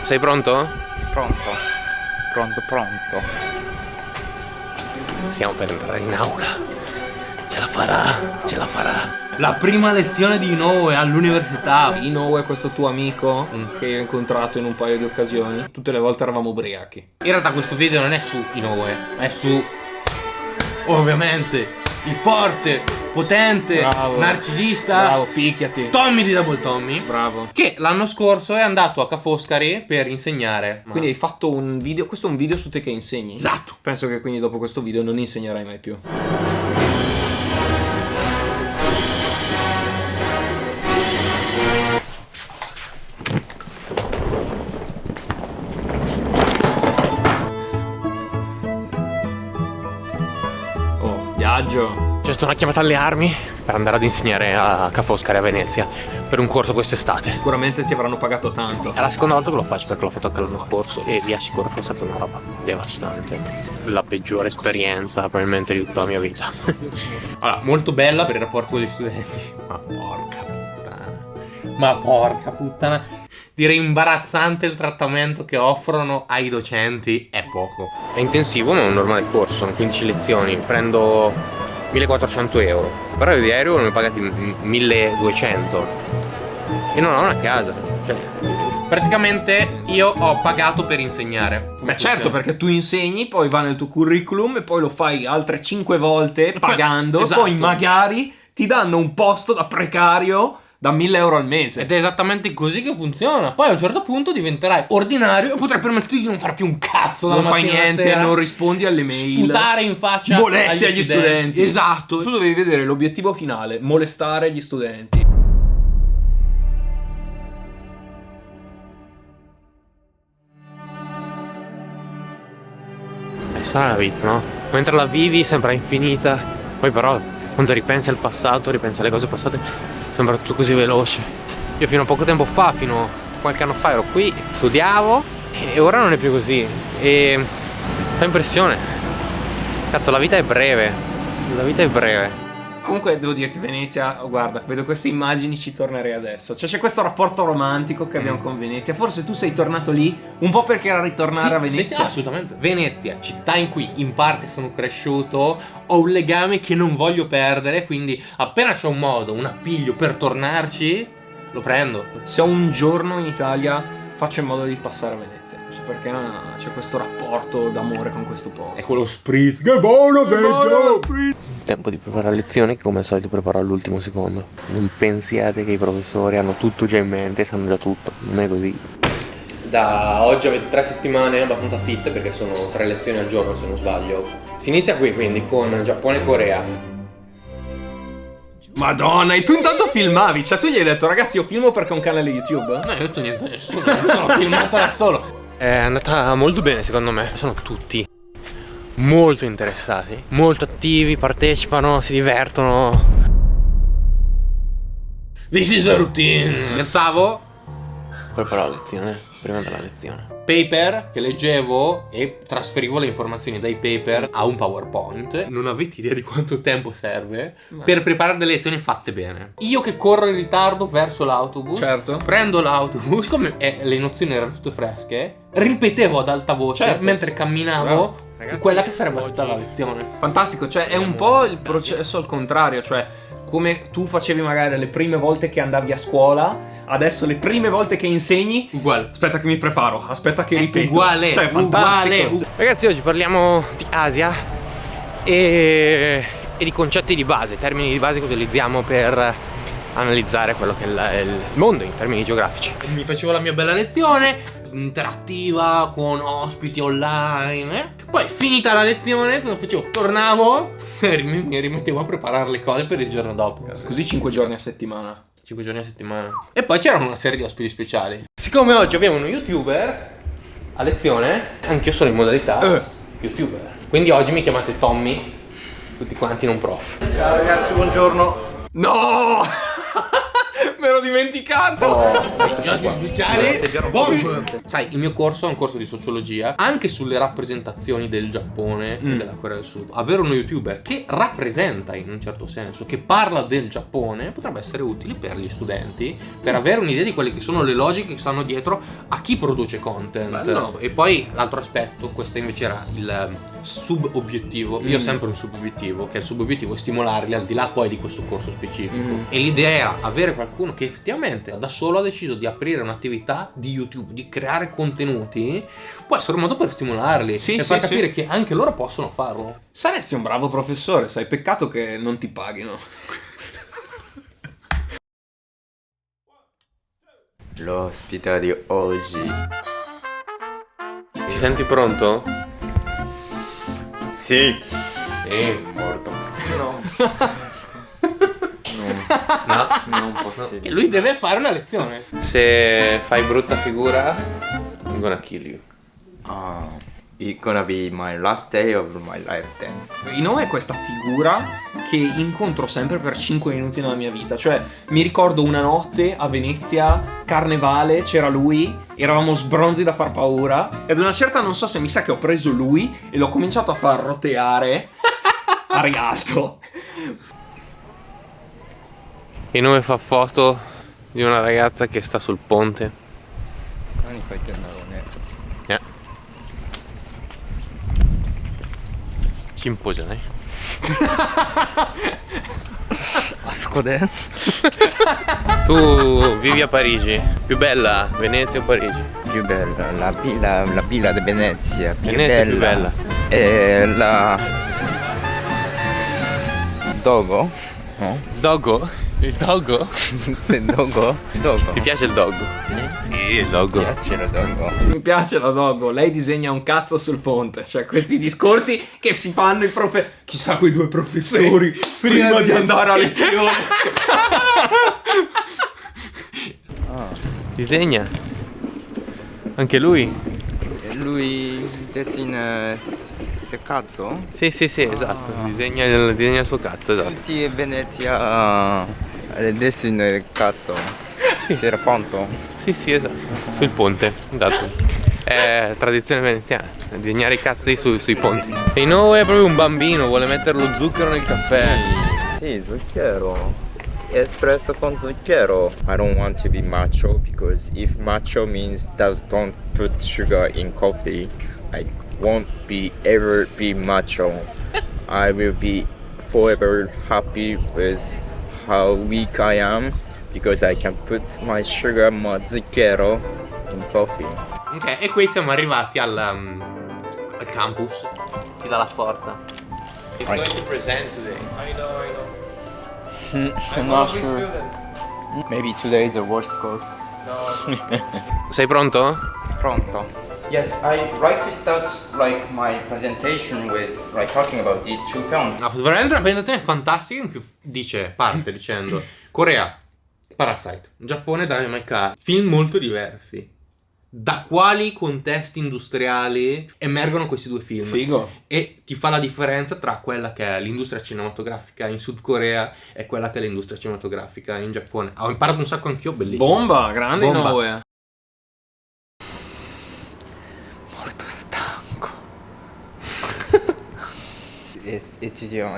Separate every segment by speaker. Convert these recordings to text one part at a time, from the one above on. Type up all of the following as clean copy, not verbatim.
Speaker 1: Sei pronto?
Speaker 2: Pronto.
Speaker 1: Stiamo per entrare in aula. Ce la farà.
Speaker 2: La prima lezione di Inoue all'università.
Speaker 3: Inoue è questo tuo amico che ho incontrato in un paio di occasioni. Tutte le volte eravamo ubriachi.
Speaker 2: In realtà questo video non è su Inoue, è su, ovviamente, il forte, potente,
Speaker 3: Bravo.
Speaker 2: narcisista,
Speaker 3: Bravo, picchiati.
Speaker 2: Tommy di Double Tommy,
Speaker 3: Bravo.
Speaker 2: che l'anno scorso è andato a Ca' Foscari per insegnare.
Speaker 3: Quindi hai fatto un video. Questo è un video su te che insegni?
Speaker 2: Esatto.
Speaker 3: Penso che quindi dopo questo video non insegnerai mai più. Oh, viaggio.
Speaker 1: C'è stata una chiamata alle armi per andare ad insegnare a Ca' Foscari a Venezia per un corso quest'estate.
Speaker 3: Sicuramente ti avranno pagato tanto.
Speaker 1: È la seconda volta che lo faccio perché l'ho fatto anche l'anno scorso e vi assicuro che è stata una roba devastante. La peggiore esperienza probabilmente di tutta la mia vita.
Speaker 2: Allora, molto bella per il rapporto con gli studenti. Ma porca puttana. Direi imbarazzante il trattamento che offrono ai docenti, è poco.
Speaker 1: È intensivo ma è un normale corso, sono 15 lezioni, prendo 1400 euro. Però io di aereo ne ho pagati 1200 e non ho una casa, cioè
Speaker 2: Praticamente io ho pagato per insegnare.
Speaker 3: Beh certo, perché tu insegni, poi va nel tuo curriculum e poi lo fai altre 5 volte
Speaker 2: poi-
Speaker 3: pagando,
Speaker 2: esatto.
Speaker 3: poi magari ti danno un posto da precario da 1000 euro al mese.
Speaker 2: Ed è esattamente così che funziona. Poi a un certo punto diventerai ordinario e potrai permetterti di non fare più un cazzo dalla
Speaker 3: Non fai
Speaker 2: mattina alla
Speaker 3: niente,
Speaker 2: sera,
Speaker 3: non rispondi alle mail,
Speaker 2: sputare in faccia
Speaker 3: molesti agli studenti.
Speaker 2: Esatto.
Speaker 3: Tu dovevi vedere l'obiettivo finale, molestare gli studenti.
Speaker 1: sarà la vita, no? Mentre la vivi sembra infinita, poi però quando ripensi al passato, ripensi alle cose passate, sembra tutto così veloce. Io fino a poco tempo fa, fino a qualche anno fa ero qui, studiavo e ora non è più così e fa impressione. Cazzo, la vita è breve, la vita è breve.
Speaker 3: Comunque devo dirti, Venezia, guarda, vedo queste immagini, ci tornerei adesso. Cioè c'è questo rapporto romantico che abbiamo con Venezia. Forse tu sei tornato lì un po' perché era ritornare a Venezia.
Speaker 2: Sì, assolutamente. Venezia, città in cui in parte sono cresciuto, ho un legame che non voglio perdere, quindi appena c'è un modo, un appiglio per tornarci, lo prendo.
Speaker 3: Se ho un giorno in Italia faccio in modo di passare a Venezia, perché c'è questo rapporto d'amore con questo posto.
Speaker 2: È quello spritz. Che buono, vedo!
Speaker 1: Tempo di preparare lezioni che come al solito preparo all'ultimo secondo. Non pensiate che i professori hanno tutto già in mente, sanno già tutto, non è così.
Speaker 2: Da oggi avete 3 settimane abbastanza fit, perché sono 3 lezioni al giorno se non sbaglio. Si inizia qui quindi con Giappone e Corea.
Speaker 3: Madonna, e tu intanto filmavi, cioè tu gli hai detto ragazzi io filmo perché ho un canale YouTube?
Speaker 2: No, io ho detto niente a nessuno, sono filmato da solo.
Speaker 1: È andata molto bene secondo me, sono tutti molto interessati, molto attivi, partecipano, si divertono.
Speaker 2: This is the routine. Pensavo
Speaker 1: Preparo la lezione, prima della lezione.
Speaker 2: paper che leggevo e trasferivo le informazioni dai paper a un PowerPoint. Non avete idea di quanto tempo serve per preparare delle lezioni fatte bene. Io che corro in ritardo verso l'autobus,
Speaker 3: Certo.
Speaker 2: prendo l'autobus, come le nozioni erano tutte fresche, ripetevo ad alta voce
Speaker 3: Certo.
Speaker 2: mentre camminavo
Speaker 3: Bravo.
Speaker 1: Ragazzi,
Speaker 2: quella che sarebbe
Speaker 1: oggi-
Speaker 2: stata la lezione.
Speaker 3: Fantastico, cioè è un po' il processo al contrario, cioè come tu facevi magari le prime volte che andavi a scuola, adesso le prime volte che insegni,
Speaker 2: Uguale.
Speaker 3: aspetta che mi preparo, aspetta che ripeto.
Speaker 2: Uguale,
Speaker 3: cioè, fantastico.
Speaker 2: uguale.
Speaker 1: Ragazzi, oggi parliamo di Asia e di concetti di base, termini di base che utilizziamo per analizzare quello che è il mondo in termini geografici.
Speaker 2: Mi facevo la mia bella lezione interattiva con ospiti online. Poi finita la lezione, cosa facevo? Tornavo e mi rimettevo a preparare le cose per il giorno dopo.
Speaker 3: Così 5 giorni a settimana.
Speaker 2: 5 giorni a settimana. E poi c'erano una serie di ospiti speciali. Siccome oggi abbiamo uno youtuber a lezione, anch'io sono in modalità youtuber. Quindi oggi mi chiamate Tommy, tutti quanti non prof.
Speaker 3: Ciao ragazzi, buongiorno. No! Me l'ho dimenticato!
Speaker 2: Sai, il mio corso è un corso di sociologia, anche sulle rappresentazioni del Giappone e della Corea del Sud. Avere uno youtuber che rappresenta in un certo senso, che parla del Giappone, potrebbe essere utile per gli studenti, per avere un'idea di quelle che sono le logiche che stanno dietro a chi produce content.
Speaker 3: Bello.
Speaker 2: E poi l'altro aspetto, questo invece era il subobiettivo. Io ho sempre un subobiettivo, che il subobiettivo è stimolarli al di là poi di questo corso specifico. E l'idea era avere qualcuno che effettivamente da solo ha deciso di aprire un'attività di YouTube, di creare contenuti, può essere un modo per stimolarli e far capire che anche loro possono farlo.
Speaker 3: Saresti un bravo professore, sai, peccato che non ti paghino.
Speaker 4: L'ospite di oggi.
Speaker 1: Ti senti pronto?
Speaker 4: Sì.
Speaker 1: Morto.
Speaker 4: No.
Speaker 1: No?
Speaker 4: Non possibile.
Speaker 2: E lui deve fare una lezione.
Speaker 1: Se fai brutta figura, I'm gonna kill you.
Speaker 4: It's gonna be my last day of my life then.
Speaker 3: Inoue è questa figura che incontro sempre per 5 minuti nella mia vita. Cioè, mi ricordo una notte a Venezia, carnevale, c'era lui, eravamo sbronzi da far paura. Ed una certa, non so se mi sa che ho preso lui e l'ho cominciato a far roteare a rialto.
Speaker 1: Inoue fa foto di una ragazza che sta sul ponte. Kimpoじゃない? Tu vivi a Parigi, più bella Venezia o Parigi?
Speaker 4: Più bella, la villa di Venezia. Più
Speaker 1: Venezia è più
Speaker 4: bella.
Speaker 1: bella.
Speaker 4: E la Dogo? No?
Speaker 1: Doggo? Il doggo?
Speaker 4: Se Dogo? Dogo.
Speaker 1: Ti piace il doggo? Sì, il doggo.
Speaker 4: Mi piace la Dogo.
Speaker 3: Mi piace la Doggo, lei disegna un cazzo sul ponte. Cioè, questi discorsi che si fanno i chissà quei due professori prima di andare a lezione.
Speaker 1: Disegna. Anche lui?
Speaker 4: Lui disegna se cazzo?
Speaker 1: Sì, esatto. Disegna il suo cazzo, esatto.
Speaker 4: Tutti in Venezia disegna il cazzo. Si era pronto?
Speaker 1: Sì, esatto. Sul ponte, esatto. È tradizione veneziana, disegnare i cazzi sui ponti. E Inoue è proprio un bambino, vuole mettere lo zucchero nel caffè.
Speaker 4: Sì, zucchero. Espresso con zucchero. I don't want to be macho because if macho means that don't put sugar in coffee, I won't ever be macho. I will be forever happy with how weak I am because I can put my sugar, my zucchero in coffee.
Speaker 2: Ok, e qui siamo arrivati al campus. Ti dà la forza. He's going to present today. I know.
Speaker 4: I'm not sure. Maybe today is the worst course.
Speaker 1: Sei pronto?
Speaker 4: Pronto. Yes, I like to start like my presentation with like talking about these two films.
Speaker 2: No, veramente una presentazione fantastica in cui parte dicendo Corea, Parasite, Giappone, Drive My Car, film molto diversi. Da quali contesti industriali emergono questi due film?
Speaker 3: Figo.
Speaker 2: E ti fa la differenza tra quella che è l'industria cinematografica in Sud Corea e quella che è l'industria cinematografica in Giappone. Ho imparato un sacco anch'io, bellissimo.
Speaker 3: Bomba, grande
Speaker 2: Bomba.
Speaker 3: Inoue.
Speaker 4: Molto stanco.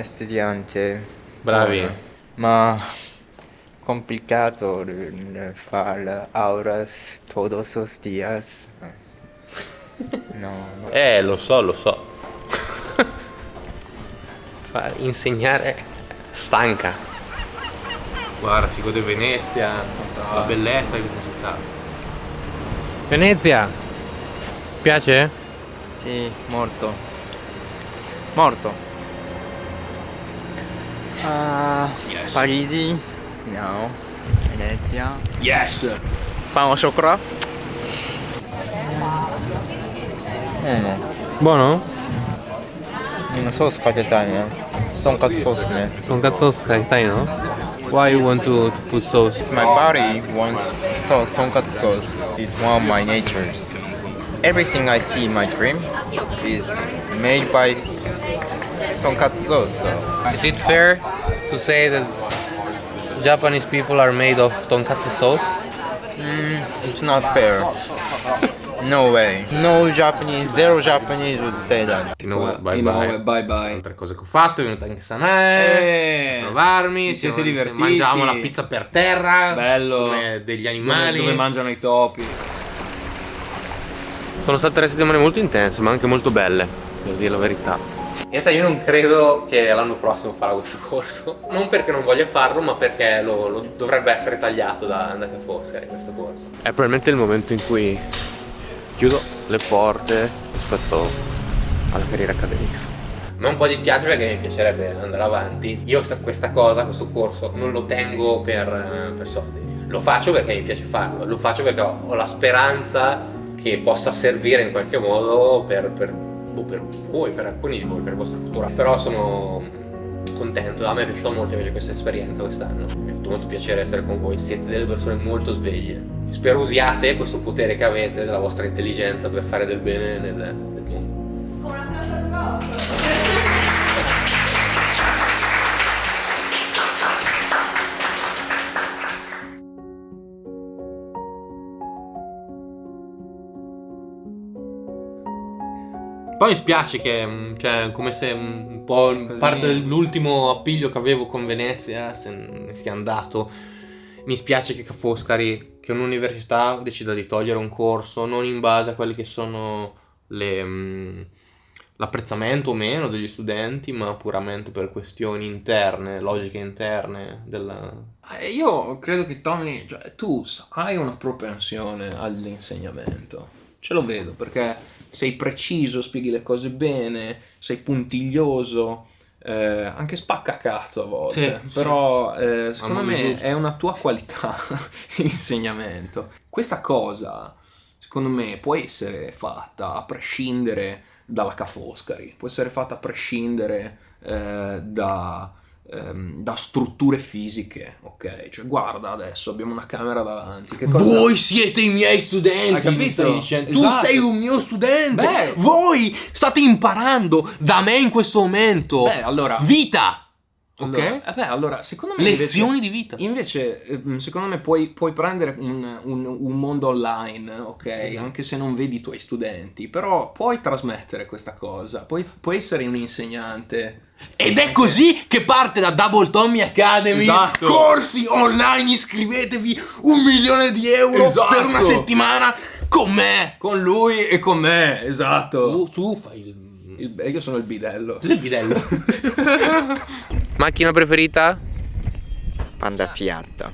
Speaker 4: Studiante.
Speaker 1: Bravi.
Speaker 4: Ma complicato fare aulas todos los días. No.
Speaker 1: Lo so. Insegnare stanca.
Speaker 2: Guarda, si gode Venezia, la bellezza di questa città.
Speaker 1: Venezia. Piace?
Speaker 4: Sì, molto.
Speaker 3: Yes.
Speaker 4: Parigi? No. Venezia?
Speaker 3: Yes.
Speaker 4: Pain au chocolat?
Speaker 1: Buono?
Speaker 4: Non so spaghetti, tonkatsu sauceね.
Speaker 1: Tonkatsu使いの? Why you want to put sauce?
Speaker 4: My body wants sauce, tonkatsu sauce. It's one of my natures. Everything I see in my dream is made by tonkatsu sauce. So.
Speaker 1: Is it fair to say that Japanese people are made of tonkatsu sauce?
Speaker 4: It's not fair. No way. No Japanese, zero Japanese would say that.
Speaker 3: Bye bye.
Speaker 2: Altre cose che ho fatto, è venuta anche Sanae a provarmi,
Speaker 3: vi siete divertiti?
Speaker 2: mangiamo la pizza per terra,
Speaker 3: Bello.
Speaker 2: come degli animali.
Speaker 3: Dove mangiano i topi.
Speaker 1: Sono state 3 settimane molto intense, ma anche molto belle, per dire la verità.
Speaker 2: In realtà io non credo che l'anno prossimo farà questo corso. Non perché non voglia farlo, ma perché lo dovrebbe essere tagliato da Ca' Foscari questo corso.
Speaker 1: È probabilmente il momento in cui chiudo le porte rispetto alla carriera accademica.
Speaker 2: A me un po' dispiace perché mi piacerebbe andare avanti. Io questa cosa, questo corso, non lo tengo per soldi. Lo faccio perché mi piace farlo, lo faccio perché ho la speranza che possa servire in qualche modo per voi, per alcuni di voi, per il vostro futuro. Però sono contento, a me è piaciuta molto invece questa esperienza quest'anno. Mi ha fatto molto piacere essere con voi, siete delle persone molto sveglie. Spero usiate questo potere che avete della vostra intelligenza per fare del bene nel mondo.
Speaker 5: Un applauso al prof.
Speaker 2: Poi mi spiace che, cioè, come se un po' parte dell'ultimo appiglio che avevo con Venezia se ne sia andato. Mi spiace che Ca' Foscari, che un'università decida di togliere un corso non in base a quelli che sono l'apprezzamento o meno degli studenti, ma puramente per questioni interne, logiche interne della...
Speaker 3: Io credo che Tommy, cioè, tu hai una propensione all'insegnamento. Ce lo vedo perché sei preciso, spieghi le cose bene, sei puntiglioso, anche spaccacazzo a volte,
Speaker 2: Sì,
Speaker 3: però secondo me
Speaker 2: giusto.
Speaker 3: è una tua qualità l'insegnamento. Questa cosa, secondo me, può essere fatta a prescindere dalla Ca' Foscari, può essere fatta a prescindere da strutture fisiche, ok? Cioè guarda, adesso abbiamo una camera davanti. Che cosa...
Speaker 2: Voi siete i miei studenti,
Speaker 3: Hai capito?
Speaker 2: mi stai dicendo.
Speaker 3: Esatto.
Speaker 2: Tu sei un mio studente.
Speaker 3: Beh.
Speaker 2: Voi state imparando da me in questo momento.
Speaker 3: Beh, allora...
Speaker 2: Vita.
Speaker 3: Allora,
Speaker 2: Ok?
Speaker 3: allora, secondo me
Speaker 2: Lezioni di vita.
Speaker 3: Invece, secondo me puoi prendere un mondo online, ok? Anche se non vedi i tuoi studenti, però puoi trasmettere questa cosa, puoi essere un insegnante.
Speaker 2: Ed è così che parte la Double Tommy Academy.
Speaker 3: Esatto.
Speaker 2: Corsi online, iscrivetevi, 1 milione di euro
Speaker 3: Esatto.
Speaker 2: per una settimana con me.
Speaker 3: Con lui e con me, esatto.
Speaker 2: Tu fai
Speaker 3: Io sono il bidello.
Speaker 2: il bidello.
Speaker 1: Macchina preferita?
Speaker 4: Panda Fiat.